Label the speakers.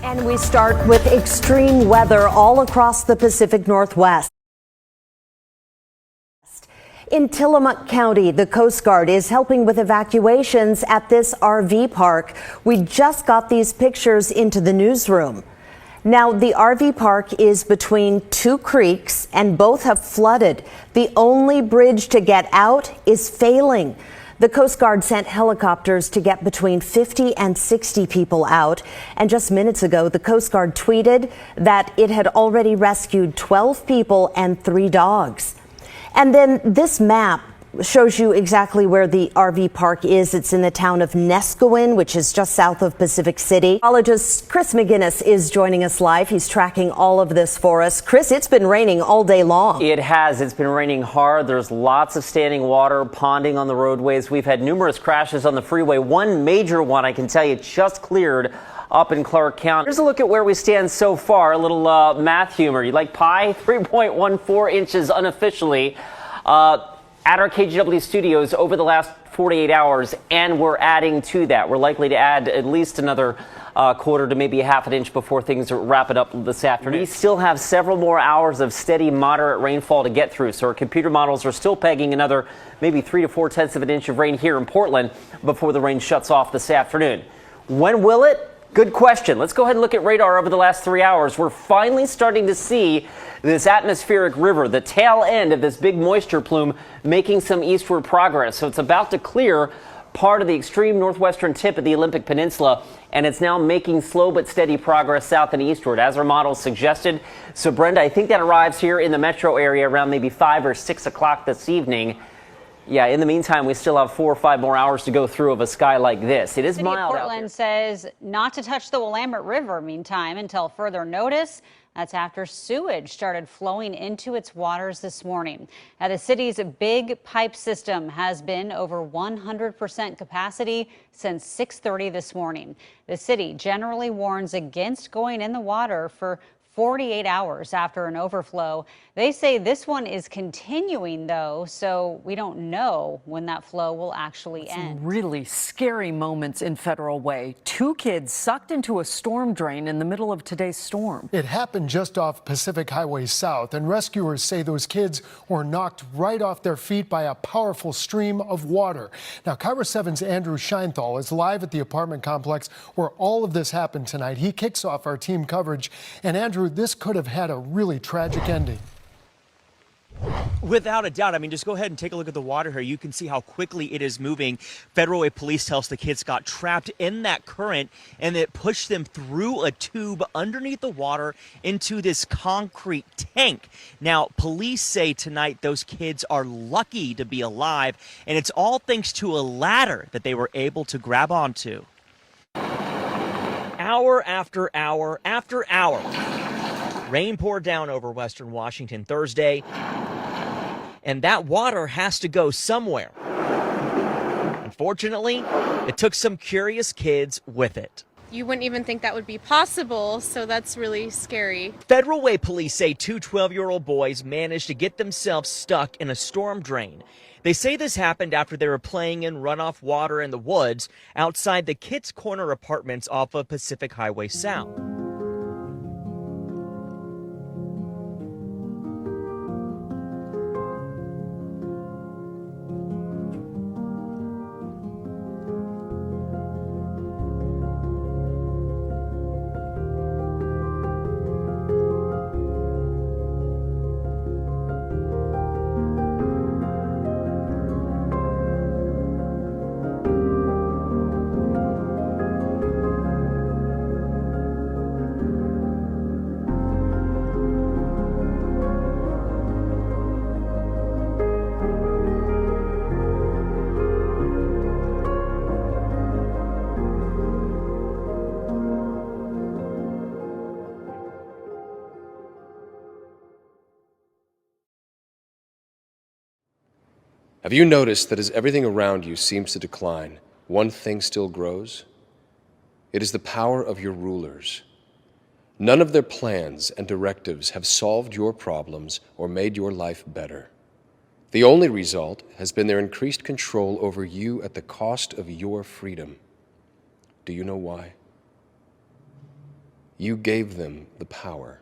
Speaker 1: And we start with extreme weather all across the Pacific Northwest. In Tillamook County, the Coast Guard is helping with evacuations at this RV park. We just got these pictures into the newsroom. Now, the RV park is between two creeks and both have flooded. The only bridge to get out is failing. The Coast Guard sent helicopters to get between 50 and 60 people out. And just minutes ago, the Coast Guard tweeted that it had already rescued 12 people and 3 dogs. And then this map shows you exactly where the RV park is. It's in the town of Neskowin, which is just south of Pacific City. Meteorologist Chris McGinnis is joining us live. He's tracking all of this for us. Chris, it's been raining all day long.
Speaker 2: It has. It's been raining hard. There's lots of standing water ponding on the roadways. We've had numerous crashes on the freeway. One major one, I can tell you, just cleared up in Clark County. Here's a look at where we stand so far. A little math humor. You like pi? 3.14 inches unofficially. At our KGW studios over the last 48 hours, and we're adding to that. We're likely to add at least another quarter to maybe a half an inch before things wrap it up this afternoon. We still have several more hours of steady, moderate rainfall to get through, so our computer models are still pegging another maybe 3 to 4 tenths of an inch of rain here in Portland before the rain shuts off this afternoon. When will it? Good question. Let's go ahead and look at radar over the last 3 hours. We're finally starting to see this atmospheric river, the tail end of this big moisture plume, making some eastward progress. So it's about to clear part of the extreme northwestern tip of the Olympic Peninsula, and it's now making slow but steady progress south and eastward, as our models suggested. So, Brenda, I think that arrives here in the metro area around maybe 5 or 6 o'clock this evening. Yeah, in the meantime, we still have 4 or 5 more hours to go through of a sky like this. It is mild out
Speaker 3: Portland says not to touch the Willamette River, meantime, until further notice. That's after sewage started flowing into its waters this morning. Now, the city's big pipe system has been over 100% capacity since 6:30 this morning. The city generally warns against going in the water for 48 hours after an overflow. They say this one is continuing, though, so we don't know when that flow will actually end.
Speaker 4: Really scary moments in Federal Way. 2 kids sucked into a storm drain in the middle of today's storm.
Speaker 5: It happened just off Pacific Highway South, and rescuers say those kids were knocked right off their feet by a powerful stream of water. Now, KIRO 7's Andrew Scheinthal is live at the apartment complex where all of this happened tonight. He kicks off our team coverage. And Andrew, this could have had a really tragic ending.
Speaker 6: Without a doubt. I mean, just go ahead and take a look at the water here. You can see how quickly it is moving. Federal Way Police tells the kids got trapped in that current, and it pushed them through a tube underneath the water into this concrete tank. Now, police say tonight those kids are lucky to be alive, and it's all thanks to a ladder that they were able to grab onto. Hour after hour after hour, rain poured down over western Washington Thursday, and that water has to go somewhere. Unfortunately, it took some curious kids with it.
Speaker 7: You wouldn't even think that would be possible, so that's really scary.
Speaker 6: Federal Way police say 2 12-year-old boys managed to get themselves stuck in a storm drain. They say this happened after they were playing in runoff water in the woods outside the Kitts Corner apartments off of Pacific Highway South.
Speaker 8: Have you noticed that as everything around you seems to decline, one thing still grows? It is the power of your rulers. None of their plans and directives have solved your problems or made your life better. The only result has been their increased control over you at the cost of your freedom. Do you know why? You gave them the power.